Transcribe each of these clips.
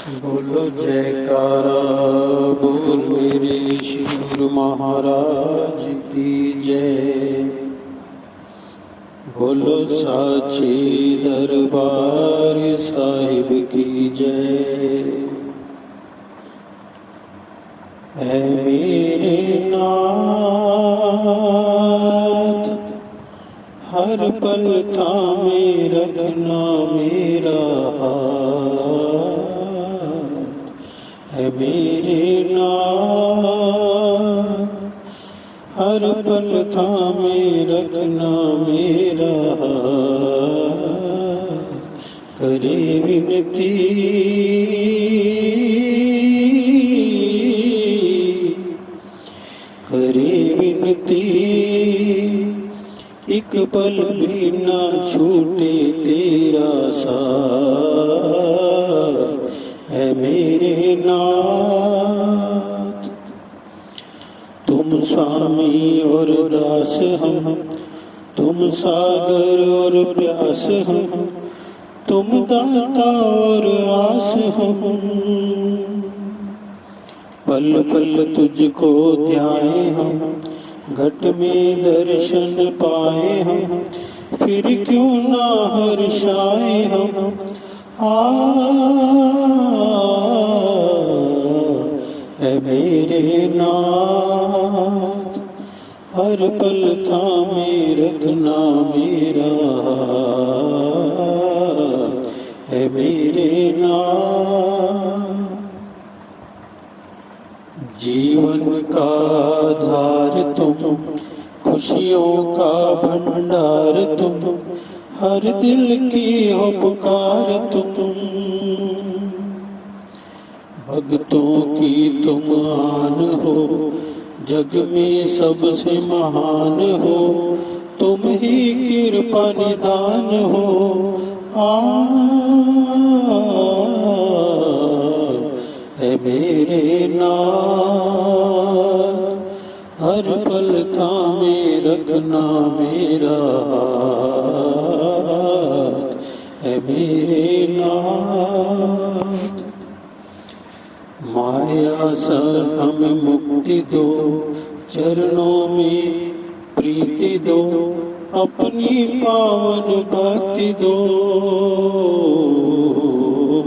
बोलो जयकारा बोल मेरे श्री गुरु महाराज की जय। बोलो साचे दरबार साहिब की जय। है मेरे नाथ हर पल थामे रखना मेरा हाथ। है मेरे नाथ हर पल थामे रखना मेरा हाथ। करे विनती करे विनती एक पल भी ना छूटे तेरा साथ। है मेरे नाथ तुम स्वामी और दास हम, तुम सागर और प्यास हम, तुम दाता और आस हम। पल पल तुझको ध्याए हम, घट में दर्शन पाए हम, फिर क्यों ना हर्षाए हम। है मेरे नाथ हर पल थामे रखना मेरा हाथ। है मेरे नाथ जीवन का आधार तुम, खुशियों का भंडार तुम, हर दिल की हो पुकार तुम। भक्तों की तुम आन हो, जग में सबसे महान हो, तुम ही कृपा निदान हो। है मेरे नाथ हर पल थामे रखना मेरा हाथ। है मेरे नाथ माया से हमें मुक्ति दो, चरणों में प्रीति दो, अपनी पावन भक्ति दो।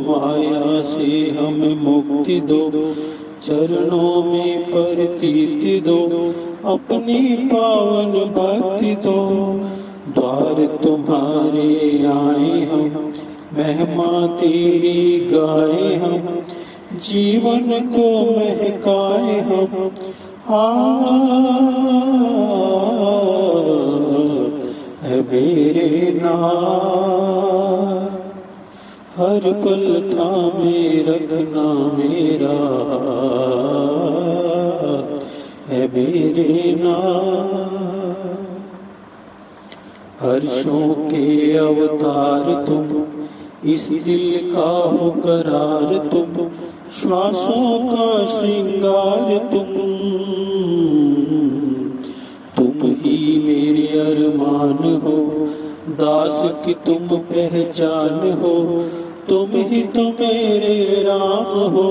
माया से हमें मुक्ति दो, चरणों में प्रतीति दो, अपनी पावन भक्ति दो। द्वार तुम्हारे आए हम, महिमा तेरी गाए हम, जीवन को महकाए हम। है मेरे नाथ हर पल थामे रखना मेरा हाथ। है मेरे नाथ हर्षों के अवतार तुम, इस दिल का हो करार तुम, श्वासों का श्रृंगार तुम। तुम ही मेरे अरमान हो, दास की तुम पहचान हो, तुम ही तो मेरे राम हो।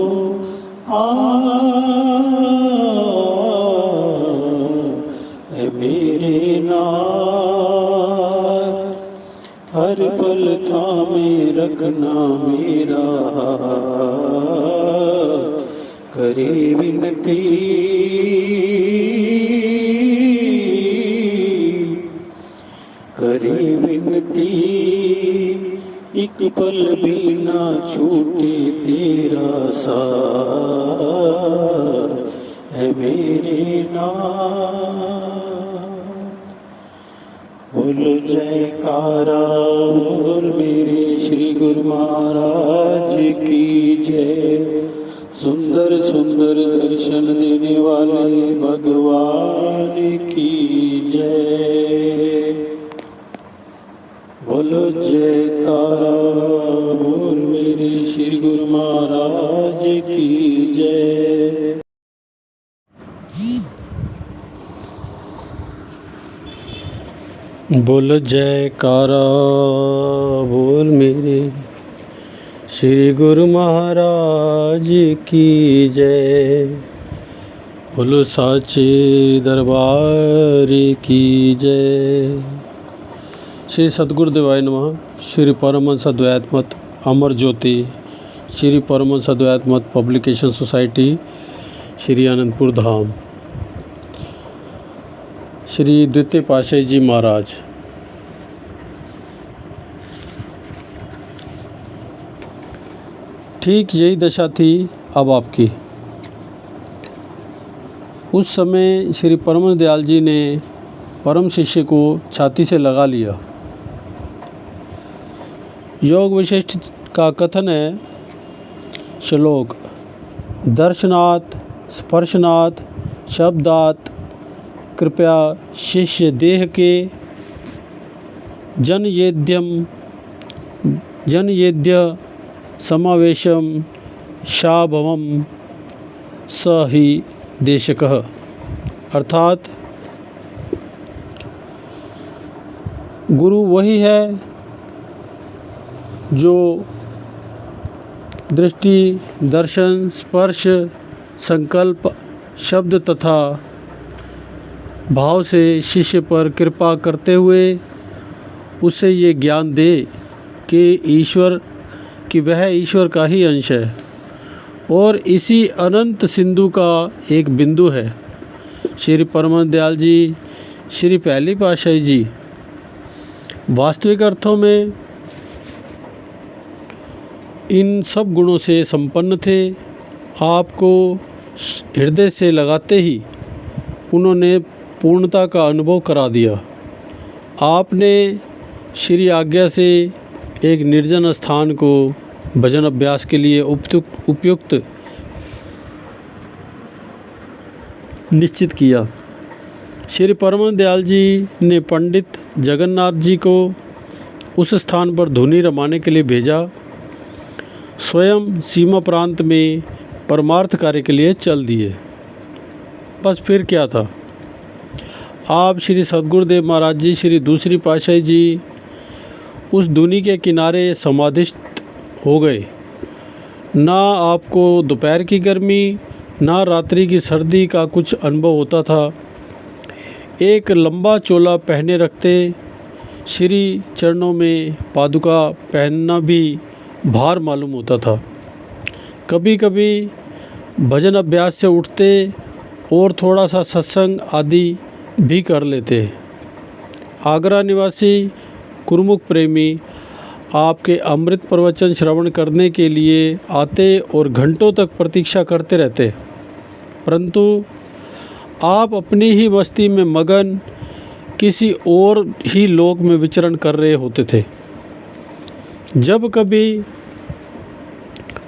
है मेरे नाथ हर पल थामे रखना मेरा हाथ। करे विनती करे विनती एक पल भी ना छूटे तेरा साथ। है मेरे नाथ बोलो जयकारा बोल मेरे श्री गुरु महाराज की जय। सुंदर सुंदर दर्शन देने वाले भगवान की जय। बोलो जयकारा बोल मेरे श्री गुरु महाराज की जय। बोल जयकारा बोल मेरे श्री गुरु महाराज की जय। बोलो साचे दरबार की जय। श्री सद्गुरुदेवाय नमः। श्री परमहंस अद्वैत मत अमर ज्योति, श्री परमहंस अद्वैत मत पब्लिकेशन सोसाइटी, श्री आनंदपुर धाम, श्री द्वितीय पातशाही जी महाराज। ठीक यही दशा थी अब आपकी। उस समय श्री परम दयाल जी ने परम शिष्य को छाती से लगा लिया। योग वशिष्ठ का कथन है, श्लोक, दर्शनात् स्पर्शनात् शब्दात् कृपया शिष्य देह के जनयेद्य समावेशम शाभवम स ही देशकः। अर्थात गुरु वही है जो दृष्टि, दर्शन, स्पर्श, संकल्प, शब्द तथा भाव से शिष्य पर कृपा करते हुए उसे ये ज्ञान दे कि वह ईश्वर का ही अंश है और इसी अनंत सिंधु का एक बिंदु है। श्री परम दयाल जी, श्री पहली पातशाही जी वास्तविक अर्थों में इन सब गुणों से संपन्न थे। आपको हृदय से लगाते ही उन्होंने पूर्णता का अनुभव करा दिया। आपने श्री आज्ञा से एक निर्जन स्थान को भजन अभ्यास के लिए उपयुक्त निश्चित किया। श्री परम दयाल जी ने पंडित जगन्नाथ जी को उस स्थान पर धुनी रमाने के लिए भेजा। स्वयं सीमा प्रांत में परमार्थ कार्य के लिए चल दिए। बस फिर क्या था। आप श्री सद्गुरुदेव महाराज जी, श्री दूसरी पातशाही जी उस धुनी के किनारे समाधिस्थ हो गए। ना आपको दोपहर की गर्मी, ना रात्रि की सर्दी का कुछ अनुभव होता था। एक लंबा चोला पहने रखते, श्री चरणों में पादुका पहनना भी भार मालूम होता था। कभी कभी भजन अभ्यास से उठते और थोड़ा सा सत्संग आदि भी कर लेते। आगरा निवासी गुरुमुख प्रेमी आपके अमृत प्रवचन श्रवण करने के लिए आते और घंटों तक प्रतीक्षा करते रहते, परंतु आप अपनी ही मस्ती में मगन किसी और ही लोक में विचरण कर रहे होते थे। जब कभी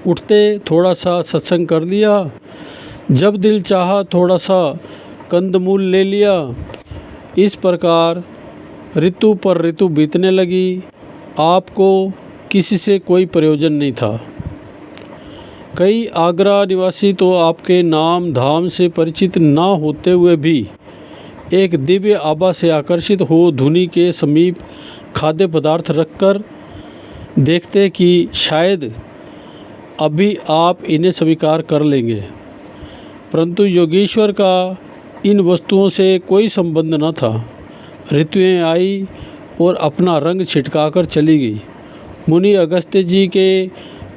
उठते थोड़ा सा सत्संग कर लिया, जब दिल चाहा थोड़ा सा कंदमूल ले लिया। इस प्रकार ऋतु पर ऋतु बीतने लगी। आपको किसी से कोई प्रयोजन नहीं था। कई आगरा निवासी तो आपके नाम धाम से परिचित ना होते हुए भी एक दिव्य आभा से आकर्षित हो धुनी के समीप खाद्य पदार्थ रखकर देखते कि शायद अभी आप इन्हें स्वीकार कर लेंगे, परंतु योगेश्वर का इन वस्तुओं से कोई संबंध न था। ऋतुएं आई और अपना रंग छिटकाकर चली गई। मुनि अगस्त्य जी के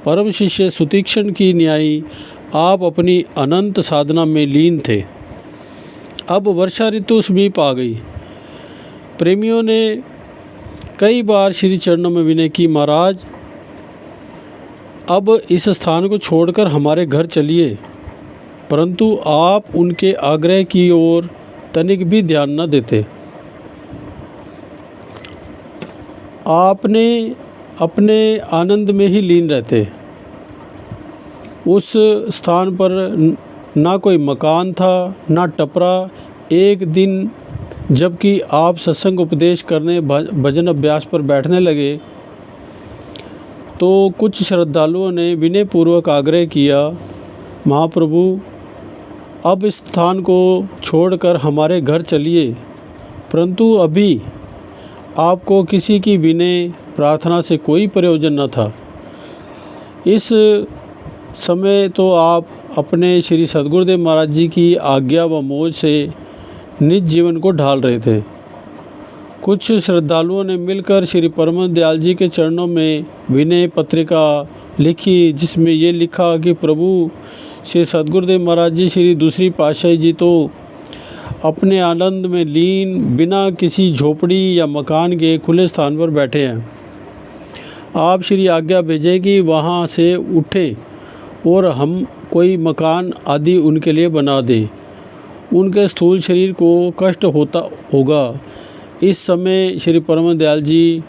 परम शिष्य सुतीक्ष्ण की न्यायी आप अपनी अनंत साधना में लीन थे। अब वर्षा ऋतु समीप आ गई। प्रेमियों ने कई बार श्री चरणों में विनय की, महाराज अब इस स्थान को छोड़कर हमारे घर चलिए, परंतु आप उनके आग्रह की ओर तनिक भी ध्यान न देते। आपने अपने आनंद में ही लीन रहते। उस स्थान पर ना कोई मकान था, ना टपरा। एक दिन जबकि आप सत्संग उपदेश करने भजन अभ्यास पर बैठने लगे तो कुछ श्रद्धालुओं ने विनयपूर्वक आग्रह किया, महाप्रभु अब इस स्थान को छोड़कर हमारे घर चलिए, परंतु अभी आपको किसी की विनय प्रार्थना से कोई प्रयोजन न था। इस समय तो आप अपने श्री सद्गुरुदेव महाराज जी की आज्ञा व मौज से निज जीवन को ढाल रहे थे। कुछ श्रद्धालुओं ने मिलकर श्री परम दयाल जी के चरणों में विनय पत्रिका लिखी, जिसमें ये लिखा कि प्रभु श्री सद्गुरुदेव महाराज जी श्री दूसरी पातशाही जी तो अपने आनंद में लीन बिना किसी झोपड़ी या मकान के खुले स्थान पर बैठे हैं। आप श्री आज्ञा भेजें कि वहाँ से उठे और हम कोई मकान आदि उनके लिए बना दें। उनके स्थूल शरीर को कष्ट होता होगा। इस समय श्री परम दयाल जी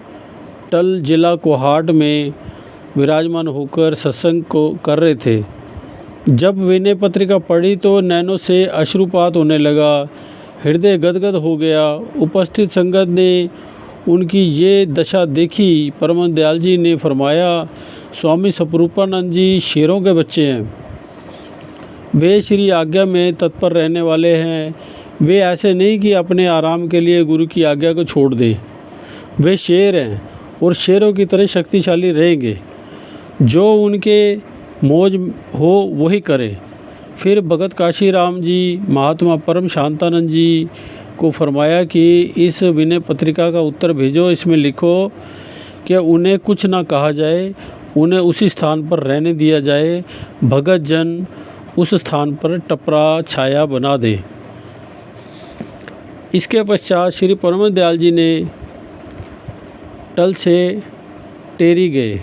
टल जिला कोहाट में विराजमान होकर सत्संग को कर रहे थे। जब विनय पत्रिका पढ़ी तो नैनों से अश्रुपात होने लगा, हृदय गदगद हो गया। उपस्थित संगत ने उनकी ये दशा देखी। परम दयाल जी ने फरमाया, स्वामी स्वरूपानंद जी शेरों के बच्चे हैं, वे श्री आज्ञा में तत्पर रहने वाले हैं। वे ऐसे नहीं कि अपने आराम के लिए गुरु की आज्ञा को छोड़ दें। वे शेर हैं और शेरों की तरह शक्तिशाली रहेंगे। जो उनके मौज हो वही करें। फिर भगत काशीराम जी महात्मा परम शांतानंद जी को फरमाया कि इस विनय पत्रिका का उत्तर भेजो। इसमें लिखो कि उन्हें कुछ ना कहा जाए, उन्हें उसी स्थान पर रहने दिया जाए। भगत जन उस स्थान पर टपरा छाया बना दे। इसके पश्चात श्री परम दयाल जी ने टल से टेरी गए।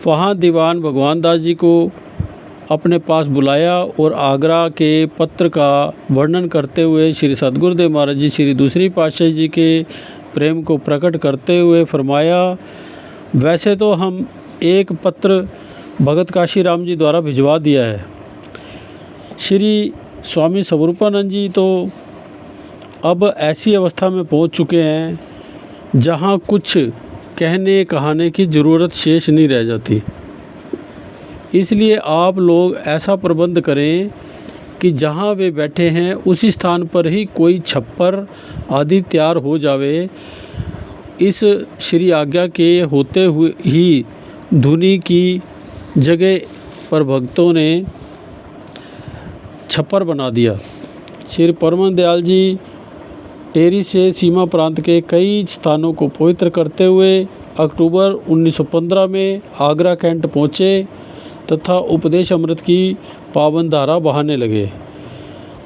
वहाँ दीवान भगवान दास जी को अपने पास बुलाया और आगरा के पत्र का वर्णन करते हुए श्री सद्गुरुदेव महाराज जी श्री दूसरी पातशाही जी के प्रेम को प्रकट करते हुए फरमाया, वैसे तो हम एक पत्र भगत काशीराम जी द्वारा भिजवा दिया है। श्री स्वामी स्वरूपानंद जी तो अब ऐसी अवस्था में पहुंच चुके हैं जहां कुछ कहने कहाने की ज़रूरत शेष नहीं रह जाती। इसलिए आप लोग ऐसा प्रबंध करें कि जहां वे बैठे हैं उसी स्थान पर ही कोई छप्पर आदि तैयार हो जावे। इस श्री आज्ञा के होते हुए ही धुनी की जगह पर भक्तों ने छप्पर बना दिया। श्री परम दयाल जी टेरी से सीमा प्रांत के कई स्थानों को पवित्र करते हुए अक्टूबर 1915 में आगरा कैंट पहुँचे तथा उपदेश अमृत की पावन धारा बहाने लगे।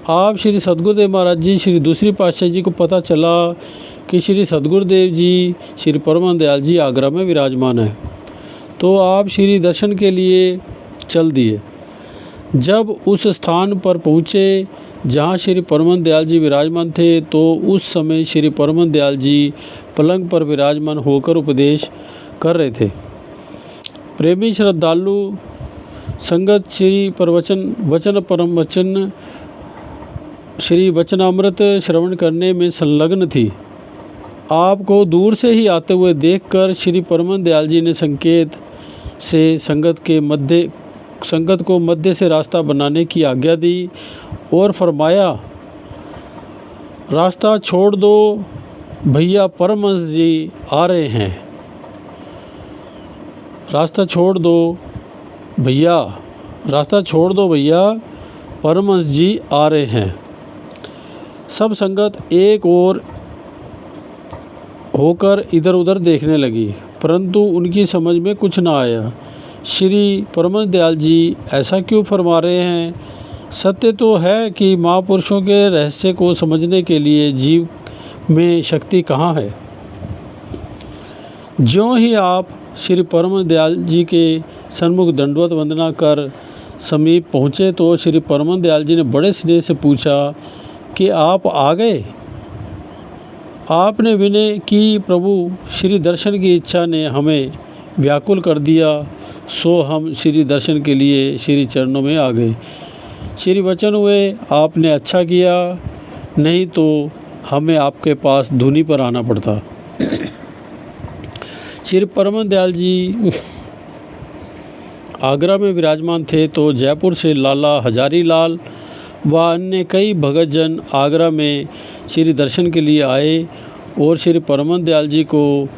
आप श्री सद्गुरुदेव महाराज जी श्री दूसरी पातशाही जी को पता चला कि श्री सद्गुरुदेव जी श्री परम दयाल जी आगरा में विराजमान है, तो आप श्री दर्शन के लिए चल दिए। जब उस स्थान पर पहुँचे जहाँ श्री परम दयाल जी विराजमान थे, तो उस समय श्री परम दयाल जी पलंग पर विराजमान होकर उपदेश कर रहे थे। प्रेमी श्रद्धालु संगत श्री वचन परम वचन श्री वचनामृत श्रवण करने में संलग्न थी। आपको दूर से ही आते हुए देखकर श्री परम दयाल जी ने संकेत से संगत को मध्य से रास्ता बनाने की आज्ञा दी और फरमाया, रास्ता छोड़ दो भैया, परमहंस जी आ रहे हैं। रास्ता छोड़ दो भैया, परमहंस जी आ रहे हैं। सब संगत एक और होकर इधर उधर देखने लगी, परंतु उनकी समझ में कुछ ना आया। श्री परम दयाल जी ऐसा क्यों फरमा रहे हैं? सत्य तो है कि महापुरुषों के रहस्य को समझने के लिए जीव में शक्ति कहाँ है। ज्यों ही आप श्री परम दयाल जी के सन्मुख दंडवत वंदना कर समीप पहुँचे तो श्री परम दयाल जी ने बड़े स्नेह से पूछा कि आप आ गए। आपने विनय की, प्रभु श्री दर्शन की इच्छा ने हमें व्याकुल कर दिया, सो हम श्री दर्शन के लिए श्री चरणों में आ गए। श्री वचन हुए, आपने अच्छा किया, नहीं तो हमें आपके पास धुनी पर आना पड़ता। श्री परम दयाल जी आगरा में विराजमान थे तो जयपुर से लाला हजारी लाल व अन्य कई भगतजन आगरा में श्री दर्शन के लिए आए और श्री परम दयाल जी को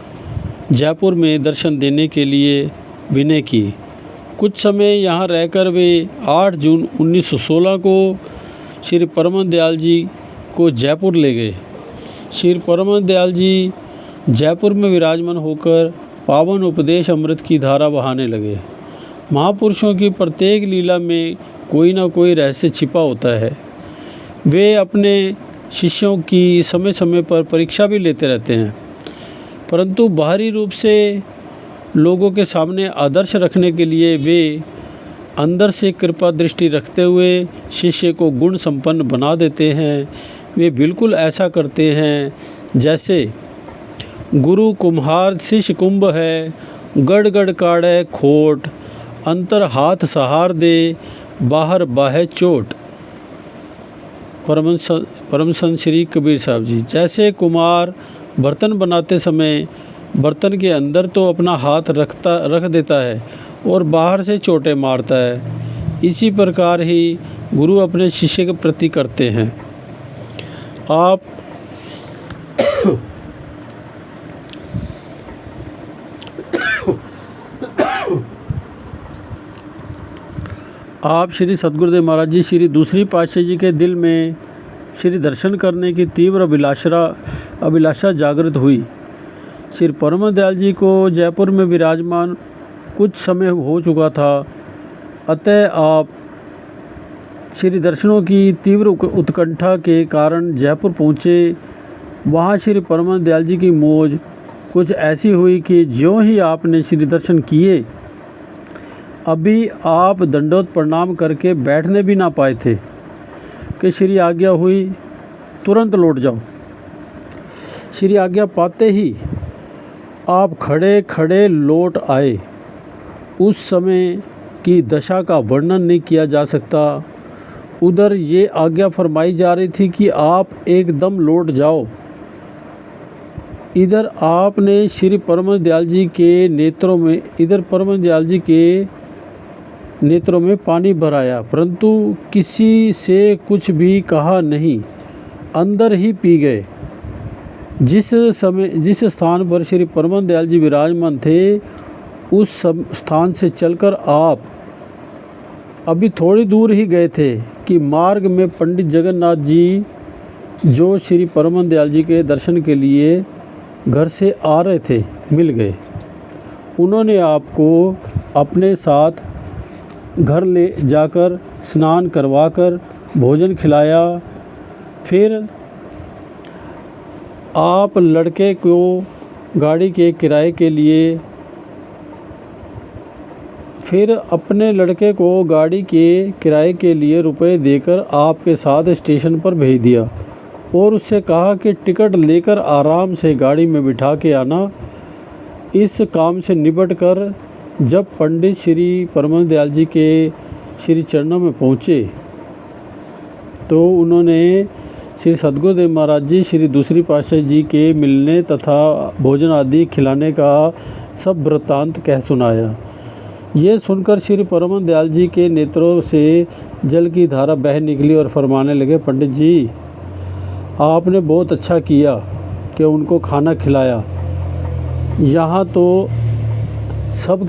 जयपुर में दर्शन देने के लिए विनय की। कुछ समय यहाँ रहकर वे 8 जून 1916 को श्री परमान दयाल जी को जयपुर ले गए। श्री परमान दयाल जी जयपुर में विराजमान होकर पावन उपदेश अमृत की धारा बहाने लगे। महापुरुषों की प्रत्येक लीला में कोई ना कोई रहस्य छिपा होता है। वे अपने शिष्यों की समय समय पर परीक्षा भी लेते रहते हैं, परंतु बाहरी रूप से लोगों के सामने आदर्श रखने के लिए वे अंदर से कृपा दृष्टि रखते हुए शिष्य को गुण संपन्न बना देते हैं। वे बिल्कुल ऐसा करते हैं जैसे गुरु कुम्हार शिष्य कुंभ है, गड़ गड़ काढ़े खोट, अंतर हाथ सहार दे, बाहर बाहे चोट। परम संत श्री कबीर साहब जी। जैसे कुम्हार बर्तन बनाते समय बर्तन के अंदर तो अपना हाथ रख देता है और बाहर से चोटें मारता है, इसी प्रकार ही गुरु अपने शिष्य के प्रति करते हैं। आप श्री सद्गुरुदेव महाराज जी श्री दूसरी पातशाही जी के दिल में श्री दर्शन करने की तीव्र अभिलाषा जागृत हुई। श्री परमान दयाल जी को जयपुर में विराजमान कुछ समय हो चुका था, अतः आप श्री दर्शनों की तीव्र उत्कंठा के कारण जयपुर पहुँचे। वहाँ श्री परमान दयाल जी की मौज कुछ ऐसी हुई कि ज्यों ही आपने श्री दर्शन किए, अभी आप दंडोत प्रणाम करके बैठने भी ना पाए थे कि श्री आज्ञा हुई तुरंत लौट जाओ। श्री आज्ञा पाते ही आप खड़े खड़े लौट आए। उस समय की दशा का वर्णन नहीं किया जा सकता। उधर ये आज्ञा फरमाई जा रही थी कि आप एकदम लौट जाओ, इधर आपने श्री परमान दयाल जी के नेत्रों में पानी भराया, परंतु किसी से कुछ भी कहा नहीं, अंदर ही पी गए। जिस स्थान पर श्री परमान दयाल जी विराजमान थे, उस स्थान से चलकर आप अभी थोड़ी दूर ही गए थे कि मार्ग में पंडित जगन्नाथ जी, जो श्री परमान दयाल जी के दर्शन के लिए घर से आ रहे थे, मिल गए। उन्होंने आपको अपने साथ घर ले जाकर स्नान करवाकर भोजन खिलाया। फिर आप लड़के को गाड़ी के किराए के लिए रुपए देकर आपके साथ स्टेशन पर भेज दिया और उससे कहा कि टिकट लेकर आराम से गाड़ी में बिठा के आना। इस काम से निपट कर जब पंडित श्री परमान दयाल जी के श्री चरणों में पहुँचे, तो उन्होंने श्री सद्गुरुदेव महाराज जी श्री दूसरी पातशाही जी के मिलने तथा भोजन आदि खिलाने का सब वृत्तांत कह सुनाया। ये सुनकर श्री परमान दयाल जी के नेत्रों से जल की धारा बह निकली और फरमाने लगे, पंडित जी, आपने बहुत अच्छा किया कि उनको खाना खिलाया। यहाँ तो सब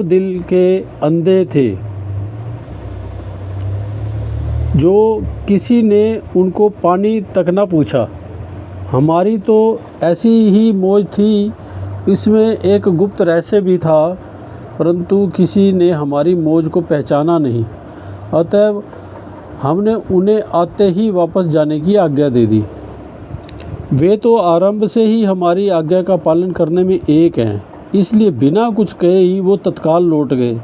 दिल के अंधे थे, जो किसी ने उनको पानी तक ना पूछा। हमारी तो ऐसी ही मौज थी, इसमें एक गुप्त रहस्य भी था, परंतु किसी ने हमारी मौज को पहचाना नहीं। अतः हमने उन्हें आते ही वापस जाने की आज्ञा दे दी। वे तो आरंभ से ही हमारी आज्ञा का पालन करने में एक हैं, इसलिए बिना कुछ कहे ही वो तत्काल लौट गए।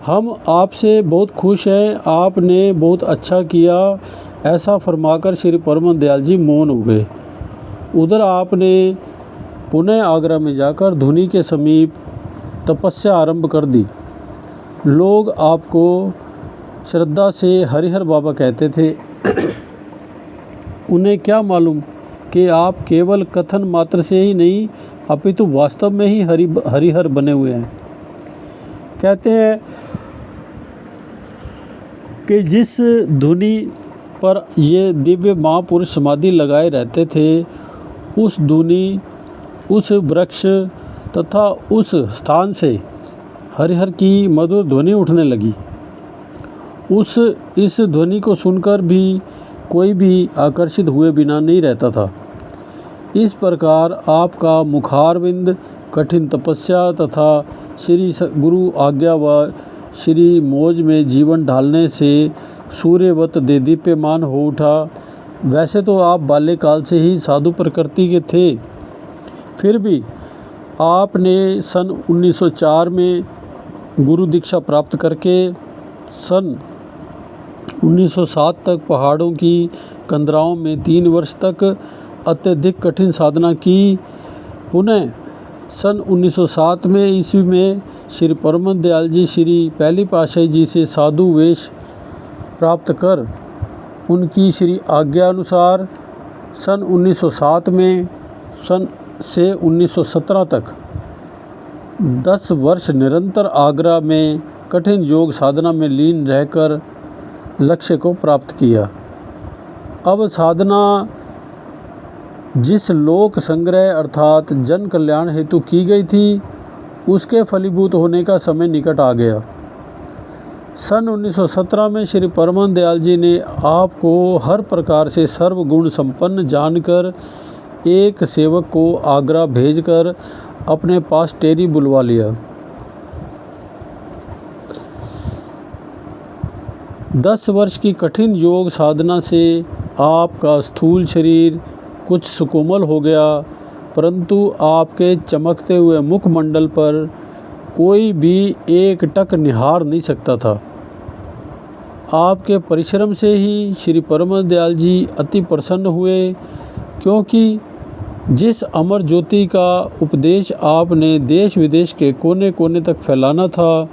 हम आपसे बहुत खुश हैं, आपने बहुत अच्छा किया। ऐसा फरमाकर श्री परमान दयाल जी मौन हो गए। उधर आपने पुनः आगरा में जाकर धुनी के समीप तपस्या आरंभ कर दी। लोग आपको श्रद्धा से हरिहर बाबा कहते थे। उन्हें क्या मालूम कि आप केवल कथन मात्र से ही नहीं, अपितु वास्तव में ही हरिहर बने हुए हैं। कहते हैं कि जिस धुनी पर ये दिव्य महापुरुष समाधि लगाए रहते थे, उस वृक्ष तथा उस स्थान से हरिहर की मधुर ध्वनि उठने लगी। इस ध्वनि को सुनकर भी कोई भी आकर्षित हुए बिना नहीं रहता था। इस प्रकार आपका मुखारविंद कठिन तपस्या तथा श्री गुरु आज्ञा व श्री मौज में जीवन ढालने से सूर्यवत देदीप्यमान हो उठा। वैसे तो आप बाल्यकाल से ही साधु प्रकृति के थे, फिर भी आपने सन 1904 में गुरु दीक्षा प्राप्त करके सन 1907 तक पहाड़ों की कंदराओं में 3 वर्ष तक अत्यधिक कठिन साधना की। पुनः सन 1907 में ईस्वी में श्री परम दयाल जी श्री पहली पातशाही जी से साधु वेश प्राप्त कर उनकी श्री आज्ञा अनुसार सन 1907 में से 1917 तक 10 वर्ष निरंतर आगरा में कठिन योग साधना में लीन रहकर लक्ष्य को प्राप्त किया। अब साधना जिस लोक संग्रह अर्थात जन कल्याण हेतु की गई थी, उसके फलीभूत होने का समय निकट आ गया। सन 1917 में श्री परम दयाल जी ने आपको हर प्रकार से सर्वगुण संपन्न जानकर एक सेवक को आगरा भेजकर अपने पास टेरी बुलवा लिया। 10 वर्ष की कठिन योग साधना से आपका स्थूल शरीर कुछ सुकोमल हो गया, परंतु आपके चमकते हुए मुखमंडल पर कोई भी एक टक निहार नहीं सकता था। आपके परिश्रम से ही श्री परम दयाल जी अति प्रसन्न हुए, क्योंकि जिस अमर ज्योति का उपदेश आपने देश विदेश के कोने कोने तक फैलाना था,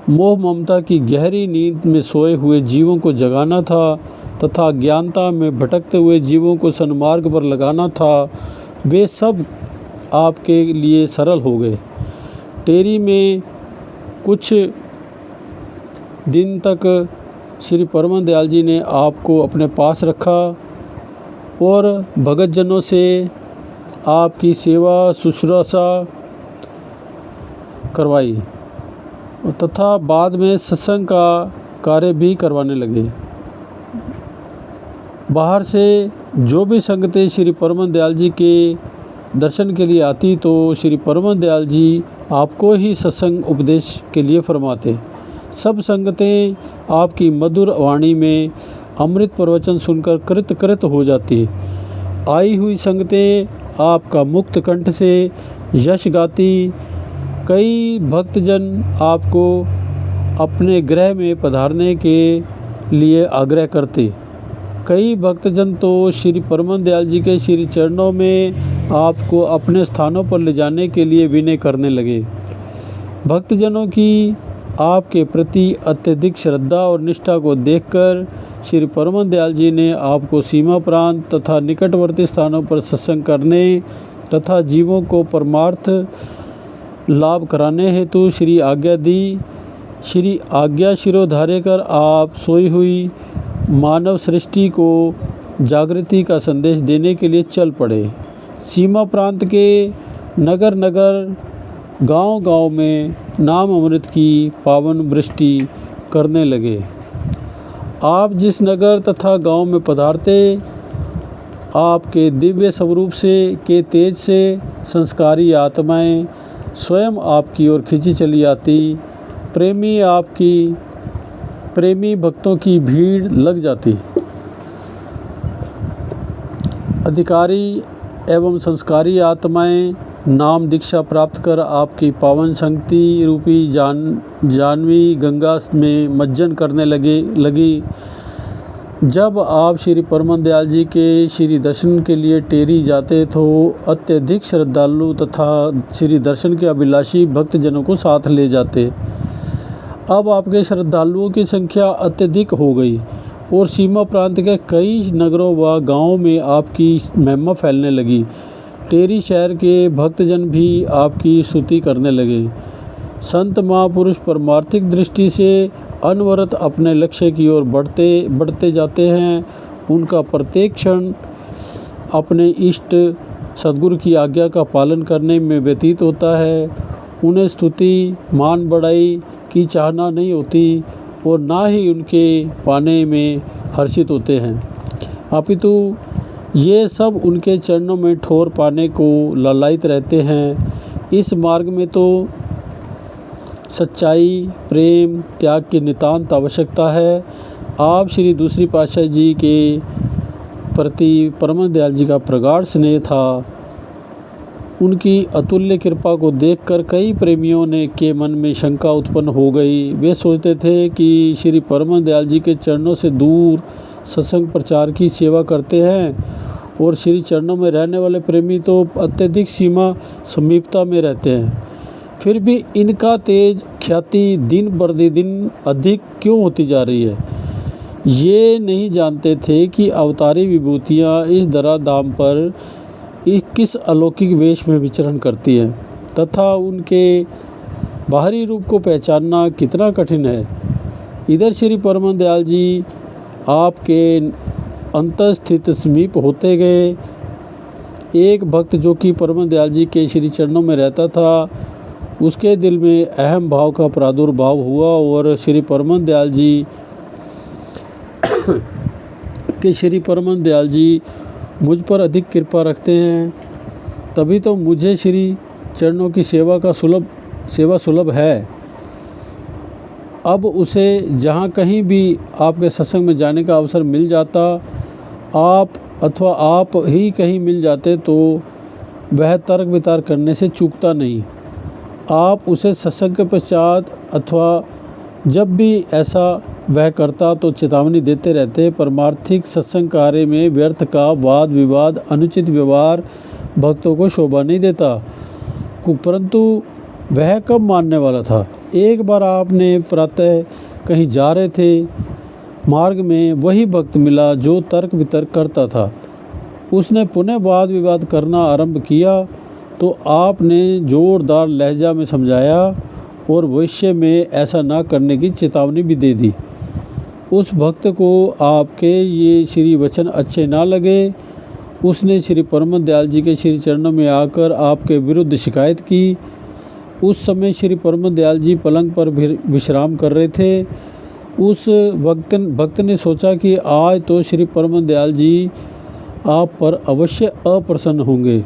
मोह ममता की गहरी नींद में सोए हुए जीवों को जगाना था तथा ज्ञानता में भटकते हुए जीवों को सन्मार्ग पर लगाना था, वे सब आपके लिए सरल हो गए। टेरी में कुछ दिन तक श्री परम दयाल जी ने आपको अपने पास रखा और भगत जनों से आपकी सेवा शुश्रूषा करवाई तथा बाद में सत्संग का कार्य भी करवाने लगे। बाहर से जो भी संगतें श्री परम दयाल जी के दर्शन के लिए आती, तो श्री परम दयाल जी आपको ही सत्संग उपदेश के लिए फरमाते। सब संगतें आपकी मधुर वाणी में अमृत प्रवचन सुनकर कृत हो जाती। आई हुई संगतें आपका मुक्त कंठ से यश गाती। कई भक्तजन आपको अपने गृह में पधारने के लिए आग्रह करते। कई भक्तजन तो श्री परम दयाल जी के श्री चरणों में आपको अपने स्थानों पर ले जाने के लिए विनय करने लगे। भक्तजनों की आपके प्रति अत्यधिक श्रद्धा और निष्ठा को देखकर श्री परम दयाल जी ने आपको सीमा प्रांत तथा निकटवर्ती स्थानों पर सत्संग करने तथा जीवों को परमार्थ लाभ कराने हेतु श्री आज्ञा दी। श्री आज्ञा शिरोधार्य कर आप सोई हुई मानव सृष्टि को जागृति का संदेश देने के लिए चल पड़े। सीमा प्रांत के नगर नगर गांव गांव में नाम अमृत की पावन वृष्टि करने लगे। आप जिस नगर तथा गांव में पधारते, आपके दिव्य स्वरूप से के तेज से संस्कारी आत्माएं स्वयं आपकी ओर खिंची चली आती। प्रेमी भक्तों की भीड़ लग जाती। अधिकारी एवं संस्कारी आत्माएं नाम दीक्षा प्राप्त कर आपकी पावन संगति रूपी जानवी गंगा में मज्जन करने लगी। जब आप श्री परम दयाल जी के श्री दर्शन के लिए टेरी जाते तो अत्यधिक श्रद्धालु तथा श्री दर्शन के अभिलाषी भक्तजनों को साथ ले जाते। अब आपके श्रद्धालुओं की संख्या अत्यधिक हो गई और सीमा प्रांत के कई नगरों व गांवों में आपकी महिमा फैलने लगी। टेरी शहर के भक्तजन भी आपकी स्तुति करने लगे। संत महापुरुष परमार्थिक दृष्टि से अनवरत अपने लक्ष्य की ओर बढ़ते जाते हैं। उनका प्रत्येक क्षण अपने इष्ट सद्गुरु की आज्ञा का पालन करने में व्यतीत होता है। उन्हें स्तुति मान बढ़ाई की चाहना नहीं होती और ना ही उनके पाने में हर्षित होते हैं, अपितु ये सब उनके चरणों में ठोर पाने को लालायित रहते हैं। इस मार्ग में तो सच्चाई, प्रेम, त्याग की नितांत आवश्यकता है। आप श्री दूसरी पातशाह जी के प्रति परम दयाल जी का प्रगाढ़ स्नेह था। उनकी अतुल्य कृपा को देखकर कई प्रेमियों के मन में शंका उत्पन्न हो गई। वे सोचते थे कि श्री परम दयाल जी के चरणों से दूर सत्संग प्रचार की सेवा करते हैं और श्री चरणों में रहने वाले प्रेमी तो अत्यधिक सीमा समीपता में रहते हैं। फिर भी इनका तेज ख्याति दिन प्रतिदिन अधिक क्यों होती जा रही है। ये नहीं जानते थे कि अवतारी विभूतियाँ इस धराधाम पर किस अलौकिक वेश में विचरण करती हैं तथा उनके बाहरी रूप को पहचानना कितना कठिन है। इधर श्री परम दयाल जी आपके अंतस्थित समीप होते गए। एक भक्त जो कि परम दयाल जी के श्री चरणों में रहता था, उसके दिल में अहम भाव का प्रादुर्भाव हुआ और श्री परम दयाल जी मुझ पर अधिक कृपा रखते हैं, तभी तो मुझे श्री चरणों की सेवा सुलभ है। अब उसे जहाँ कहीं भी आपके सत्संग में जाने का अवसर मिल जाता, आप ही कहीं मिल जाते, तो वह तर्क वितर्क करने से चूकता नहीं। आप उसे सत्संग के पश्चात अथवा जब भी ऐसा वह करता तो चेतावनी देते रहते। परमार्थिक सत्संग कार्य में व्यर्थ का वाद विवाद, अनुचित व्यवहार भक्तों को शोभा नहीं देता, परंतु वह कब मानने वाला था। एक बार आपने प्रातः कहीं जा रहे थे, मार्ग में वही भक्त मिला जो तर्क वितर्क करता था। उसने पुनः वाद विवाद करना आरंभ किया तो आपने जोरदार लहजा में समझाया और भविष्य में ऐसा ना करने की चेतावनी भी दे दी। उस भक्त को आपके ये श्री वचन अच्छे ना लगे। उसने श्री परम दयाल जी के श्री चरणों में आकर आपके विरुद्ध शिकायत की। उस समय श्री परम दयाल जी पलंग पर विश्राम कर रहे थे। उस भक्त ने सोचा कि आज तो श्री परम दयाल जी आप पर अवश्य अप्रसन्न होंगे,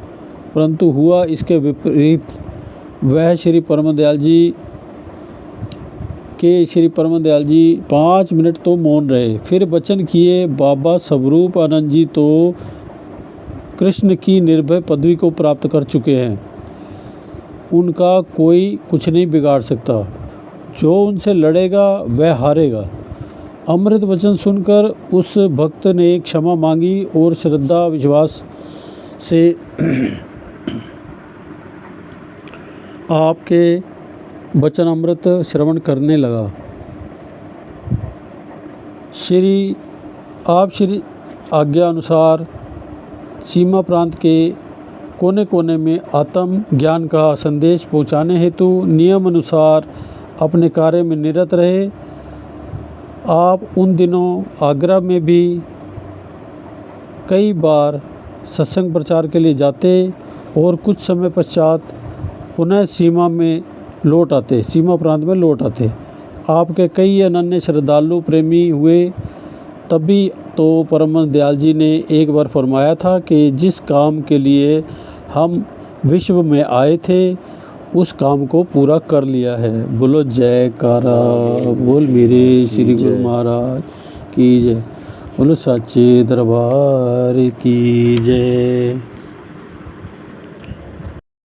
परंतु हुआ इसके विपरीत। वह श्री परम दयाल जी 5 मिनट तो मौन रहे, फिर वचन किए, बाबा स्वरूप आनंद जी तो कृष्ण की निर्भय पदवी को प्राप्त कर चुके हैं, उनका कोई कुछ नहीं बिगाड़ सकता, जो उनसे लड़ेगा वह हारेगा। अमृत वचन सुनकर उस भक्त ने क्षमा मांगी और श्रद्धा विश्वास से आपके वचन अमृत श्रवण करने लगा। श्री आज्ञा अनुसार सीमा प्रांत के कोने कोने में आत्म ज्ञान का संदेश पहुंचाने हेतु नियम अनुसार अपने कार्य में निरत रहे। आप उन दिनों आगरा में भी कई बार सत्संग प्रचार के लिए जाते और कुछ समय पश्चात पुनः सीमा प्रांत में लौट आते। आपके कई अनन्य श्रद्धालु प्रेमी हुए। तभी तो परम दयाल जी ने एक बार फरमाया था कि जिस काम के लिए हम विश्व में आए थे उस काम को पूरा कर लिया है। बोलो जयकारा बोल मेरे श्री गुरु महाराज की जय। बोलो सच्चे दरबार की जय।